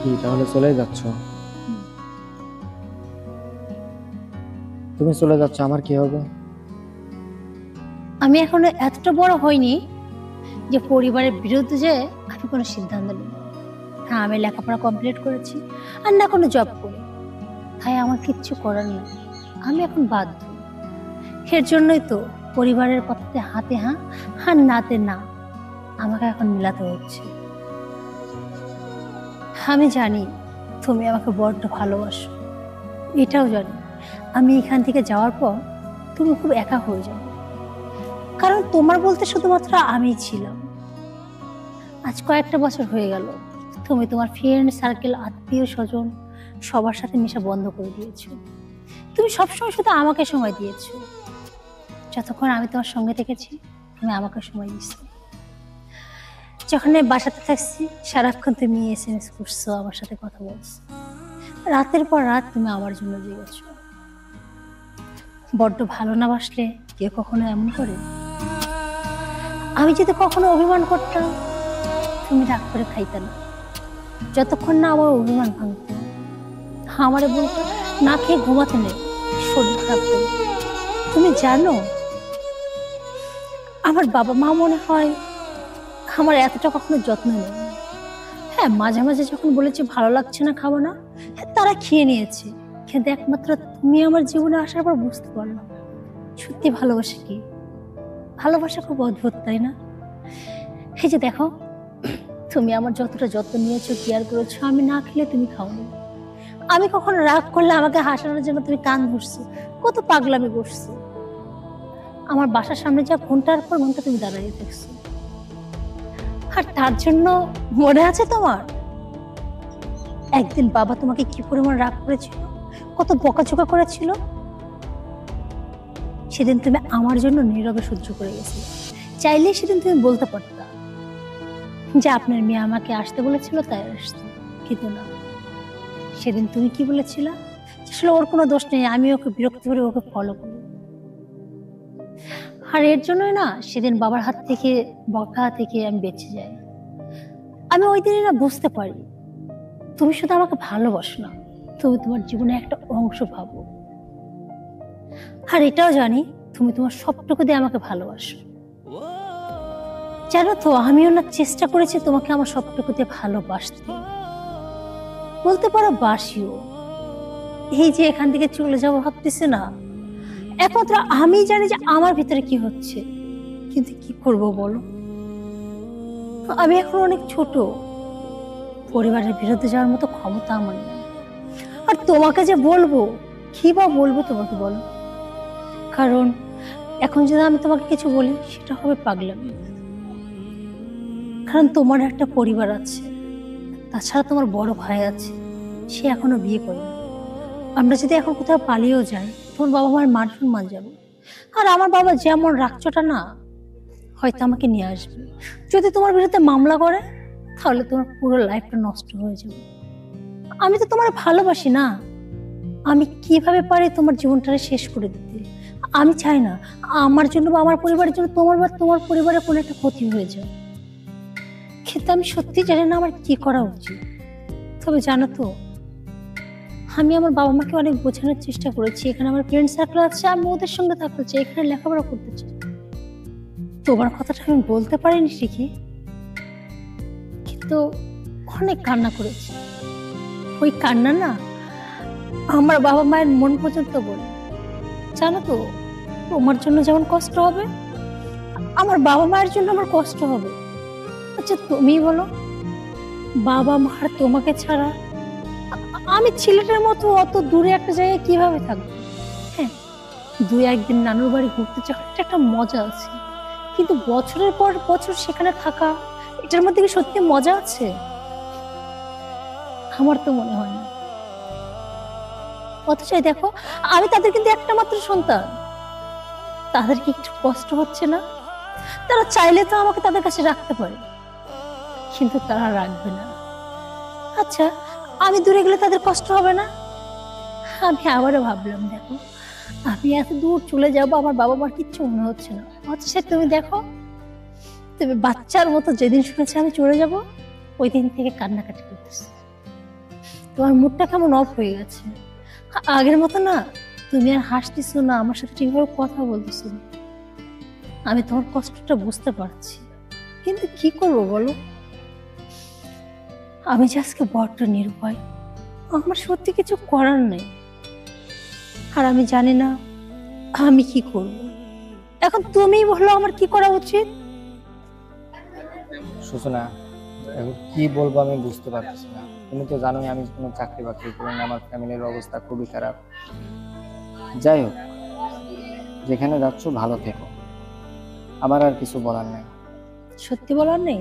কি তাহলে চলে যাচ্ছ? তুমি চলে যাচ্ছ, আমার কি হবে? আমি এখনো এতটা বড় হইনি যে পরিবারের বিরুদ্ধে যে আমি কোনো সিদ্ধান্ত নেব। হ্যাঁ, আমি লেখাপড়া কমপ্লিট করেছি আর না কোনো জব করি, তাই আমার কিচ্ছু করার নেই। আমি এখন বাধ্য। এর জন্যই তো পরিবারের কথাতে হাতে হ্যাঁ আর নাতে না আমাকে এখন মিলাতে হচ্ছে। আমি জানি তুমি আমাকে বড্ড ভালোবাসো, এটাও জানি আমি এখান থেকে যাওয়ার পর তুমি খুব একা হয়ে যাবে, কারণ তোমার বলতে শুধুমাত্র আমিই ছিলাম। আজ কয়েকটা বছর হয়ে গেল তুমি তোমার ফ্রেন্ড সার্কেল, আত্মীয় স্বজন সবার সাথে মেশা বন্ধ করে দিয়েছো। তুমি সবসময় শুধু আমাকে সময় দিয়েছো। যতক্ষণ আমি তোমার সঙ্গে থেকেছি তুমি আমাকে সময় দিয়েছো। যখন আমি বাসাতে থাকছি সারাক্ষণ তুমি SMS করছো, আমার সাথে কথা বলছো, রাতের পর রাত তুমি আমার জন্য জেগেছো। বড্ড ভালো না বাসলে কেউ কখনো এমন করে? আমি যদি কখনো অভিমান করতাম তুমি রাগ করে খাইতে না, যতক্ষণ না আমার অভিমান ভাঙতো। আমারে বলতো না খেয়ে ঘুমাতে নেই, শরীর খারাপ করে। তুমি জানো আমার বাবা মা মনে হয় আমার এতটা কখনো যত্ন নেই। হ্যাঁ, মাঝে মাঝে যখন বলেছি ভালো লাগছে না খাবো না, হ্যাঁ তারা খেয়ে নিয়েছে, কিন্তু একমাত্র তুমি আমার জীবনে আসার পর বুঝতে পারলাম সত্যি ভালোবাসা কি। ভালোবাসা খুব অদ্ভুত, তাই না? এই যে দেখো, তুমি আমার যতটা যত্ন নিয়েছো, কেয়ার করেছো, আমি না খেলে তুমি খাওনি। আমি কখনো রাগ করলে আমাকে হাসানোর জন্য তুমি কান ধরছো, কত পাগলামি করছো। আমার বাসার সামনে যা ঘন্টার পর ঘন্টা তুমি দাঁড়িয়ে দেখছো, আর তার জন্য মনে আছে তোমার একদিন বাবা তোমাকে কি পরিমাণ রাগ করেছিল, কত বকাঝকা করেছিল। সেদিন তুমি আমার জন্য নীরবে সহ্য করে গেছিলে। চাইলেই সেদিন তুমি বলতে পারতা যে আপনার মেয়ে আমাকে আসতে বলেছিল তাই আসতো, কিন্তু না। সেদিন তুমি কি বলেছিলা, আসলে ওর কোনো দোষ নেই, আমি ওকে বিরক্ত করে ওকে ফলো করি। আর এর জন্যই না সেদিন বাবার হাত থেকে, বকা থেকে আমি বেঁচে যাই। আমি ওই দিনই না বুঝতে পারি তুমি শুধু আমাকে ভালোবাসো না, তুমি তোমার জীবনে একটা অংশ ভাবো। আর এটাও জানি তুমি তোমার সবটুকু দিয়ে আমাকে ভালোবাসো। জানো তো আমিও না চেষ্টা করেছি তোমাকে আমার সবটুকু দিয়ে ভালোবাসতে, বলতে পারো বাসিও। এই যে এখান থেকে চলে যাবো ভাবতেছি না, একমাত্র আমি জানি যে আমার ভিতরে কি হচ্ছে, কিন্তু কি করব বলো? আমি এখন অনেক ছোট, পরিবারের বিরুদ্ধে যাওয়ার মতো ক্ষমতা আমার নেই। আর তোমাকে যে বলবো, কি বা বলবো তোমাকে বলো? কারণ এখন যদি আমি তোমাকে কিছু বলি সেটা হবে পাগলামি। কারণ তোমার একটা পরিবার আছে, তাছাড়া তোমার বড় ভাই আছে, সে এখনো বিয়ে করেনি। আমরা যদি এখন কোথাও পালিয়েও যাই তোমার বাবা মার মান সম্মান যাবে। আর আমার বাবা যেমন রাগচটা না, হয়তো আমাকে নিয়ে আসবে। যদি তোমার বিরুদ্ধে মামলা করে তাহলে তোমার পুরো লাইফটা নষ্ট হয়ে যাবে। আমি তো তোমার ভালোবাসি না, আমি কিভাবে পারি তোমার জীবনটা শেষ করে দিতে? আমি চাই না আমার জন্য বা আমার পরিবারের জন্য তোমার বা তোমার পরিবারের কোনো একটা ক্ষতি হয়ে যায়। কিন্তু আমি সত্যি জানি না আমার কি করা উচিত। তবে জানো তো, আমি আমার বাবা মাকে অনেক বোঝানোর চেষ্টা করেছি, এখানে আমার ফ্রেন্ড সার্কেল আছে, আমি ওদের সঙ্গে থাকতে চাই, এখানে লেখাপড়া করতে চাই। তোমার কথাটা আমি বলতে পারিনি ঠিকই, কিন্তু অনেক কান্না করেছি। ওই কান্না না আমার বাবা মায়ের মন পর্যন্ত বলে। জানো তো, তোমার জন্য যেমন কষ্ট হবে আমার বাবা মায়ের জন্য আমার কষ্ট হবে। আচ্ছা তুমি বলো, বাবা মার তোমাকে ছাড়া আমি ছেলেটার মতো অত দূরে একটা জায়গায় কিভাবে থাকবো? হ্যাঁ, দুই একদিন নানুর বাড়ি ঘুরতে যাওয়ার একটা মজা আছে, কিন্তু বছরের পর বছর সেখানে থাকা, এটার মধ্যে কি সত্যি মজা আছে? আমার তো মনে হয় না। অথচ দেখো, আমি তাদের কিন্তু একটা মাত্র সন্তান। তাদের কি একটু কষ্ট হচ্ছে না? তারা চাইলে তো আমাকে তাদের কাছে রাখতে পারে, কিন্তু তারা রাখবে না। আচ্ছা, আমি দূরে গেলে তাদের কষ্ট হবে না? আমি আবারও ভাবলাম, দেখো আমি এত দূর চলে যাবো, আমার বাবা মার কিচ্ছু মনে হচ্ছে না। অথচ তুমি দেখো, তুমি বাচ্চার মতো যেদিন শুনেছি আমি চলে যাব, ওই দিন থেকে কান্নাকাটি করতেছি। তোমার মুডটা কেমন অফ হয়ে গেছে। আগের মতো না, তুমি আর হাসতেছো না, আমার সাথে ঠিকভাবে কথা বলতেছো না। আমি তোমার কষ্টটা বুঝতে পারছি, কিন্তু কি করবো বলো? আমি যে আজকে বড্ড নিরুপায়, আমার সত্যি কিছু করার নেই। আর আমি জানি না আমি কি করব। এখন তুমিই বলো আমার কি করা উচিত। সূচনা, এখন কি বলবো আমি বুঝতে পারছি না। তুমি তো জানোই আমি কোনো চাকরি বাকরি করি না, আমার ফ্যামিলির অবস্থা খুবই খারাপ। যাই হোক, যেখানে যাচ্ছ ভালো থেকো, আমার আর কিছু বলার নেই। সত্যি বলার নেই?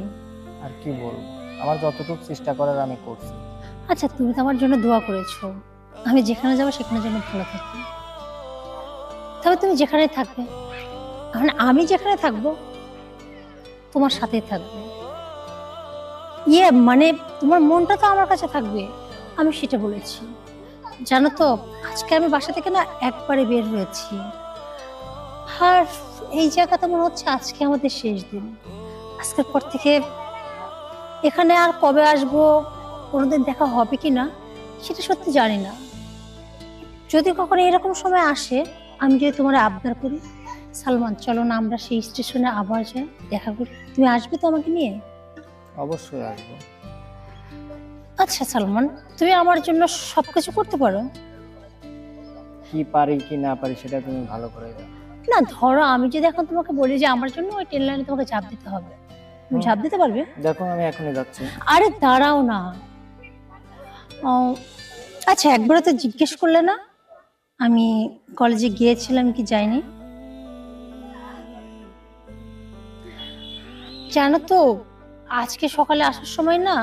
আর কি বলবো, আমার যতটুকু চেষ্টা করার আমি করছি। আচ্ছা, তুমি তো আমার জন্য দোয়া করেছো আমি যেখানে যাবো সেখানে যেন ভালো থাকি। তবে তুমি যেখানে থাকবে, মানে আমি যেখানে থাকবো তোমার সাথেই থাকবে। মানে তোমার মনটা তো আমার কাছে থাকবে, আমি সেটা বলেছি। জানো তো, আজকে আমি বাসা থেকে না একবারে বের হয়েছি। আর এই জায়গাটা মনে হচ্ছে আজকে আমাদের শেষ দিন। আজকের পর থেকে এখানে আর কবে আসবো, কোনোদিন দেখা হবে কি না সেটা সত্যি জানি না। যদি কখনো এরকম সময় আসে, আমি যদি তোমার আবদার করি, সালমান চলো না আমরা সেই স্টেশনে আবার যাই, দেখা করি, তুমি আসবে তো আমাকে নিয়ে? অবশ্যই আসবো। আচ্ছা সালমান, তুমি আমার জন্য সবকিছু করতে পারো? কি পারি কি না পারি সেটা তুমি ভালো করে জানো। না ধরো আমি যদি এখন তোমাকে বলি যে আমার জন্য ওই ট্রেন লাইনে তোমাকে ঝাঁপ দিতে হবে, তুমি ঝাঁপ দিতে পারবে? দেখো আমি এখনই যাচ্ছি। আরে দাঁড়াও না। ও, আচ্ছা একবারও তো জিজ্ঞেস করলে না আমি কলেজে গিয়েছিলাম কি যাইনি। জানো তো, আজকে সকালে আসার সময় না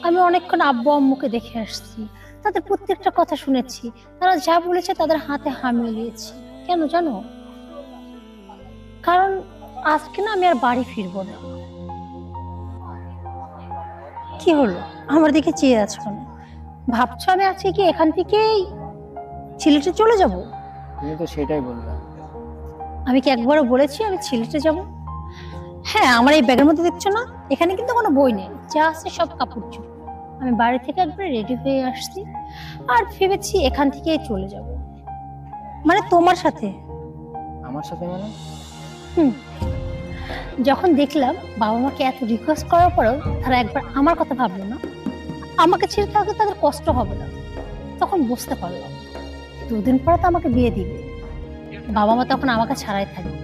আমি অনেকক্ষণ আব্বু আম্মুকে দেখে আসছি। তাদের প্রত্যেকটা কথা শুনেছি, তারা যা বলেছে তাদের হাতে হাত মিলিয়েছি। কেন জানো? কারণ আজকে না আমি আর বাড়ি ফিরবো না। কি হলো, আমার দিকে চেয়ে আছো কেন? ভাবছো আমি আজকে কি এখান থেকেই সিলেটে চলে যাব? তুমি তো সেটাই বলবে। আমি কি একবারও বলেছি আমি সিলেটে যাব? হ্যাঁ, আমার এই ব্যাগের মধ্যে দেখছো না, এখানে কিন্তু কোনো বই নেই, যা আছে সব কাপড় চোপড়। আমি বাড়ি থেকে একবার রেডি হয়ে আসছি, আর ভেবেছি এখান থেকেই চলে যাব, মানে তোমার সাথে। আমার সাথে মানে? হুম, যখন দেখলাম বাবা মাকে এত রিকোয়েস্ট করার পরেও তারা একবার আমার কথা ভাবলো না, আমাকে ছেড়ে থাকতে তাদের কষ্ট হবে না, তখন বুঝতে পারলাম দুদিন পরে তো আমাকে বিয়ে দিবে। বাবা মা তখন আমাকে ছাড়াই থাকবে।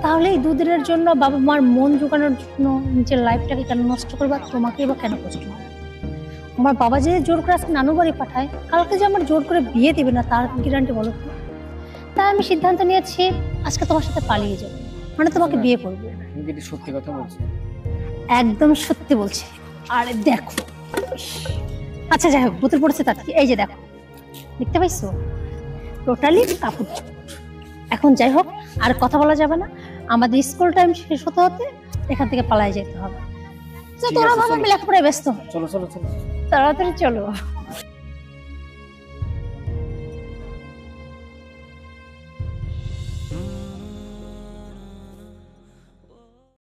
তাহলে এই দুদিনের জন্য বাবা মার মন জোগানোর জন্য নিজের লাইফটাকে কেন নষ্ট করবে, আর তোমাকে বা কেন কষ্ট হবে? আমার বাবা যে জোর করে আজকে নানু বাড়ি পাঠায়, কালকে যে আমার জোর করে বিয়ে দিবে না তার গ্যারান্টি বলো তো? তাই আমি সিদ্ধান্ত নিয়েছি আজকে তোমার সাথে পালিয়ে যাবো, মানে তোমাকে বিয়ে করবো। তুমি কি সত্যি কথা বলছো? একদম সত্যি বলছি। আরে দেখো, আচ্ছা যাই হোক, বোতল পড়েছে তার কি, এই যে দেখো, দেখতে পাইছো? টোটালি কাপড় চোপড়। এখন যাই হোক, আর কথা বলা যাবে না, আমাদের স্কুল টাইম শেষ হতে হতে এখান থেকে পালায় যেতে হবে। তো ঠিক তোরা আছে, ভাবে চলো। আমি লেখাপড়ায় ব্যস্ত, চলো চলো চলো। তাড়াতাড়ি চলো।